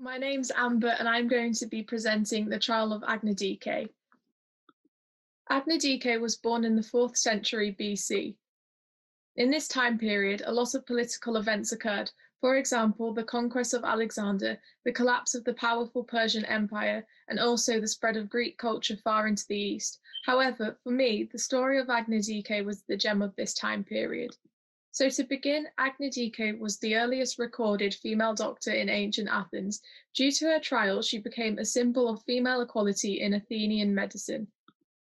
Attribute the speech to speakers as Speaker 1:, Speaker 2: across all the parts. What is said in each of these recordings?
Speaker 1: My name's Amber and I'm going to be presenting the trial of Agnodice. Agnodice was born in the 4th century BC. In this time period, a lot of political events occurred. For example, the conquest of Alexander, the collapse of the powerful Persian Empire, and also the spread of Greek culture far into the east. However, for me, the story of Agnodice was the gem of this time period. So to begin, Agnodice was the earliest recorded female doctor in ancient Athens. Due to her trial, she became a symbol of female equality in Athenian medicine.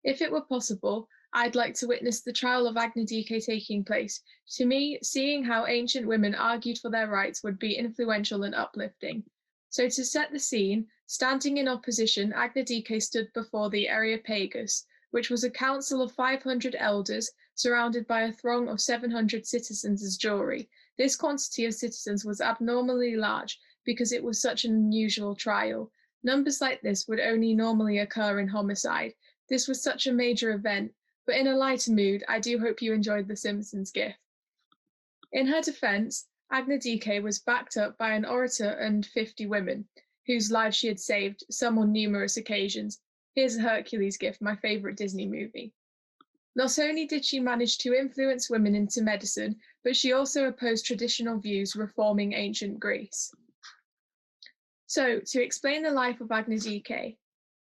Speaker 1: If it were possible, I'd like to witness the trial of Agnodice taking place. To me, seeing how ancient women argued for their rights would be influential and uplifting. So to set the scene, standing in opposition, Agnodice stood before the Areopagus, which was a council of 500 elders surrounded by a throng of 700 citizens as jury. This quantity of citizens was abnormally large because it was such an unusual trial. Numbers like this would only normally occur in homicide. This was such a major event, but in a lighter mood, I do hope you enjoyed The Simpsons gif. In her defense, Agnodice was backed up by an orator and 50 women, whose lives she had saved, some on numerous occasions. Here's a Hercules gif, my favorite Disney movie. Not only did she manage to influence women into medicine, but she also opposed traditional views reforming ancient Greece. So, to explain the life of Agnodice,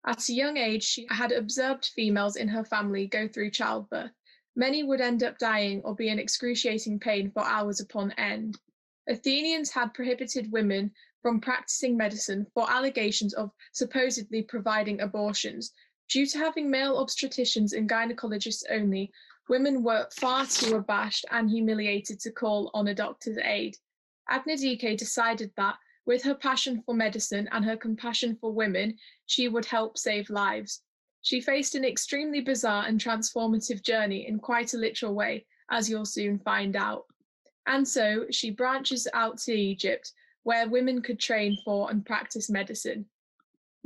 Speaker 1: at a young age, she had observed females in her family go through childbirth. Many would end up dying or be in excruciating pain for hours upon end. Athenians had prohibited women from practicing medicine for allegations of supposedly providing abortions. Due to having male obstetricians and gynecologists only, women were far too abashed and humiliated to call on a doctor's aid. Agnodice decided that, with her passion for medicine and her compassion for women, she would help save lives. She faced an extremely bizarre and transformative journey in quite a literal way, as you'll soon find out. And so she branches out to Egypt, where women could train for and practice medicine.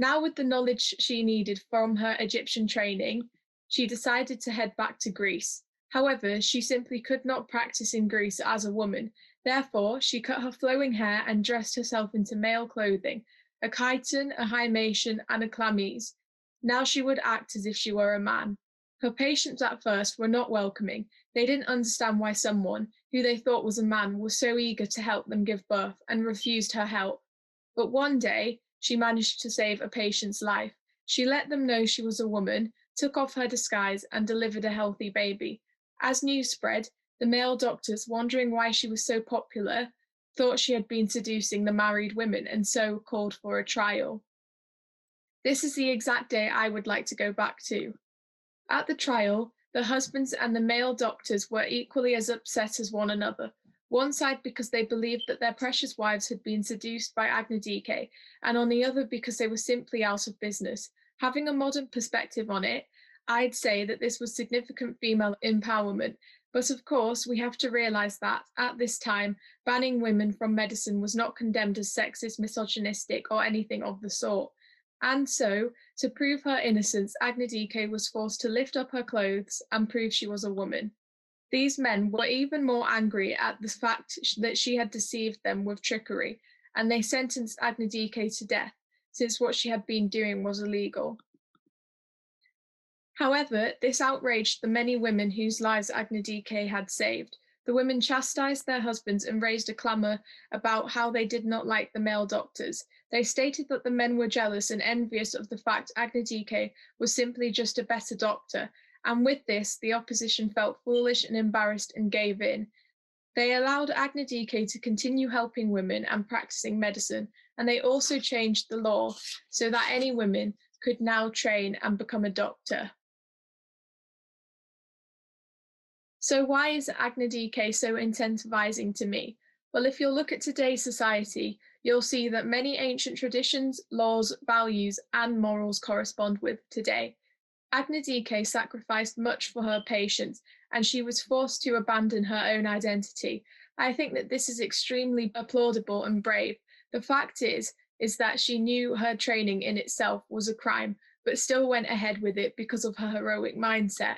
Speaker 1: Now, with the knowledge she needed from her Egyptian training, she decided to head back to Greece. However, she simply could not practice in Greece as a woman. Therefore, she cut her flowing hair and dressed herself into male clothing, a chiton, a hymation, and a chlamys. Now she would act as if she were a man. Her patients at first were not welcoming. They didn't understand why someone, who they thought was a man, was so eager to help them give birth and refused her help. But one day, she managed to save a patient's life. She let them know she was a woman, took off her disguise, and delivered a healthy baby. As news spread, the male doctors, wondering why she was so popular, thought she had been seducing the married women and so called for a trial. This is the exact day I would like to go back to. At the trial, the husbands and the male doctors were equally as upset as one another. One side because they believed that their precious wives had been seduced by Agnodice, and on the other because they were simply out of business. Having a modern perspective on it, I'd say that this was significant female empowerment. But of course, we have to realise that, at this time, banning women from medicine was not condemned as sexist, misogynistic, or anything of the sort. And so, to prove her innocence, Agnodice was forced to lift up her clothes and prove she was a woman. These men were even more angry at the fact that she had deceived them with trickery, and they sentenced Agnodice to death, since what she had been doing was illegal. However, this outraged the many women whose lives Agnodice had saved. The women chastised their husbands and raised a clamour about how they did not like the male doctors. They stated that the men were jealous and envious of the fact Agnodice was simply just a better doctor, and with this, the opposition felt foolish and embarrassed and gave in. They allowed Agnodice to continue helping women and practicing medicine, and they also changed the law so that any women could now train and become a doctor. So why is Agnodice so incentivizing to me? Well, if you'll look at today's society, you'll see that many ancient traditions, laws, values, and morals correspond with today. Agnodice sacrificed much for her patients, and she was forced to abandon her own identity. I think that this is extremely applaudable and brave. The fact is that she knew her training in itself was a crime, but still went ahead with it because of her heroic mindset.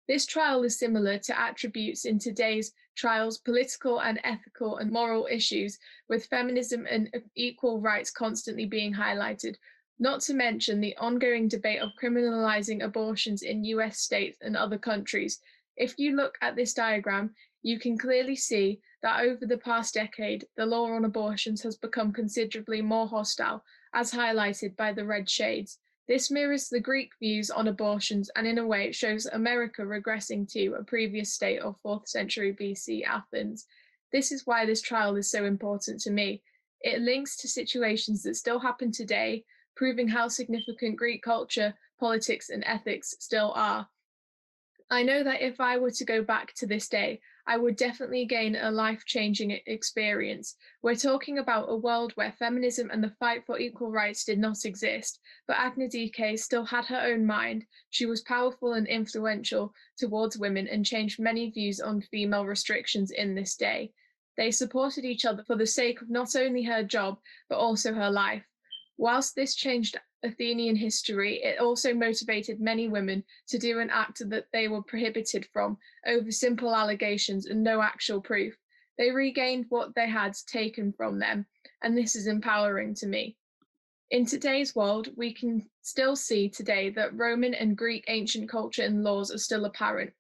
Speaker 1: This trial is similar to attributes in today's trials, political and ethical and moral issues, with feminism and equal rights constantly being highlighted, not to mention the ongoing debate of criminalizing abortions in US states and other countries. If you look at this diagram, you can clearly see that over the past decade, the law on abortions has become considerably more hostile, as highlighted by the red shades. This mirrors the Greek views on abortions and in a way it shows America regressing to a previous state of 4th century BC Athens. This is why this trial is so important to me. It links to situations that still happen today, proving how significant Greek culture, politics, and ethics still are. I know that if I were to go back to this day, I would definitely gain a life-changing experience. We're talking about a world where feminism and the fight for equal rights did not exist, but Agnodice still had her own mind. She was powerful and influential towards women and changed many views on female restrictions in this day. They supported each other for the sake of not only her job, but also her life. Whilst this changed Athenian history, it also motivated many women to do an act that they were prohibited from over simple allegations and no actual proof. They regained what they had taken from them, and this is empowering to me. In today's world, we can still see today that Roman and Greek ancient culture and laws are still apparent.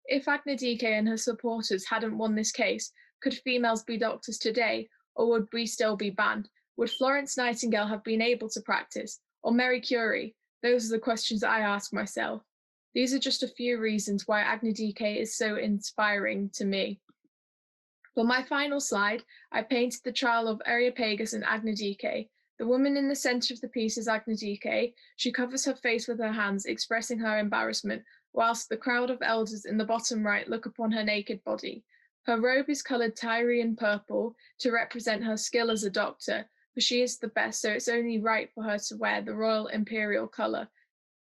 Speaker 1: If Agnodice and her supporters hadn't won this case, could females be doctors today, or would we still be banned? Would Florence Nightingale have been able to practice? Or Marie Curie? Those are the questions I ask myself. These are just a few reasons why Agnodice is so inspiring to me. For my final slide, I painted the trial of Areopagus and Agnodice. The woman in the centre of the piece is Agnodice. She covers her face with her hands, expressing her embarrassment, whilst the crowd of elders in the bottom right look upon her naked body. Her robe is coloured Tyrian purple to represent her skill as a doctor, for she is the best, so it's only right for her to wear the royal imperial colour.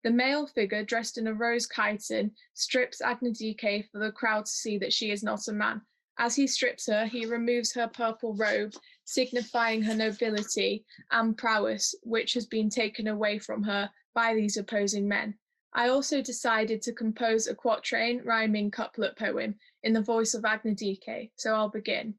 Speaker 1: The male figure, dressed in a rose chiton, strips Agnodice for the crowd to see that she is not a man. As he strips her, he removes her purple robe, signifying her nobility and prowess, which has been taken away from her by these opposing men. I also decided to compose a quatrain rhyming couplet poem in the voice of Agnodice, so I'll begin.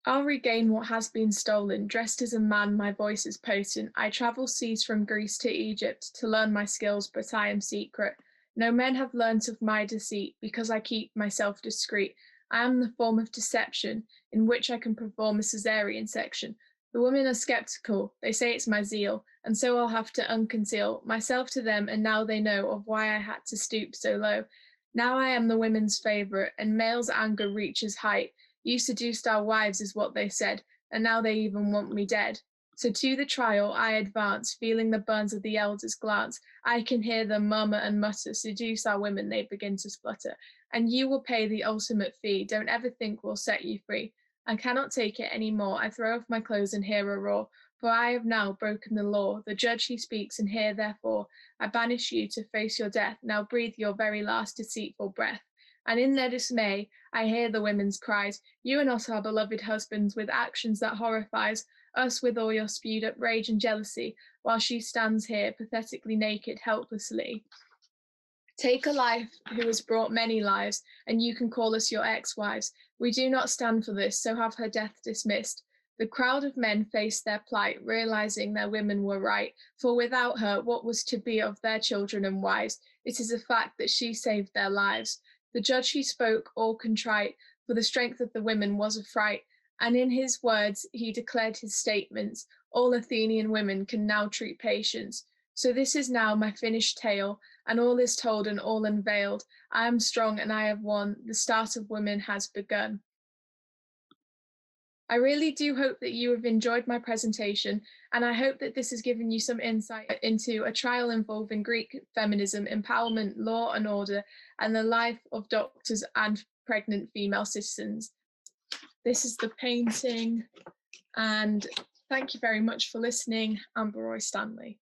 Speaker 1: I'll regain what has been stolen. Dressed as a man, my voice is potent. I travel seas from Greece to Egypt to learn my skills, but I am secret. No men have learnt of my deceit, because I keep myself discreet. I am the form of deception, in which I can perform a caesarean section. The women are sceptical, they say it's my zeal, and so I'll have to unconceal myself to them, and now they know of why I had to stoop so low. Now I am the women's favourite, and male's anger reaches height. You seduced our wives is what they said, and now they even want me dead. So to the trial I advance, feeling the burns of the elders' glance. I can hear them murmur and mutter, seduce our women, they begin to splutter. And you will pay the ultimate fee, don't ever think we'll set you free. I cannot take it any more, I throw off my clothes and hear a roar, for I have now broken the law. The judge he speaks, and here therefore I banish you to face your death. Now breathe your very last deceitful breath. And in their dismay, I hear the women's cries, you are not our beloved husbands, with actions that horrifies us with all your spewed up rage and jealousy, while she stands here pathetically naked, helplessly. Take a life who has brought many lives, and you can call us your ex-wives. We do not stand for this, so have her death dismissed. The crowd of men faced their plight, realizing their women were right, for without her, what was to be of their children and wives? It is a fact that she saved their lives. The judge he spoke, all contrite, for the strength of the women was a fright, and in his words he declared his statements. All Athenian women can now treat patients. So this is now my finished tale, and all is told and all unveiled. I am strong and I have won. The start of women has begun. I really do hope that you have enjoyed my presentation, and I hope that this has given you some insight into a trial involving Greek feminism, empowerment, law and order, and the life of doctors and pregnant female citizens. This is the painting, and thank you very much for listening. I'm Roy-Stanley.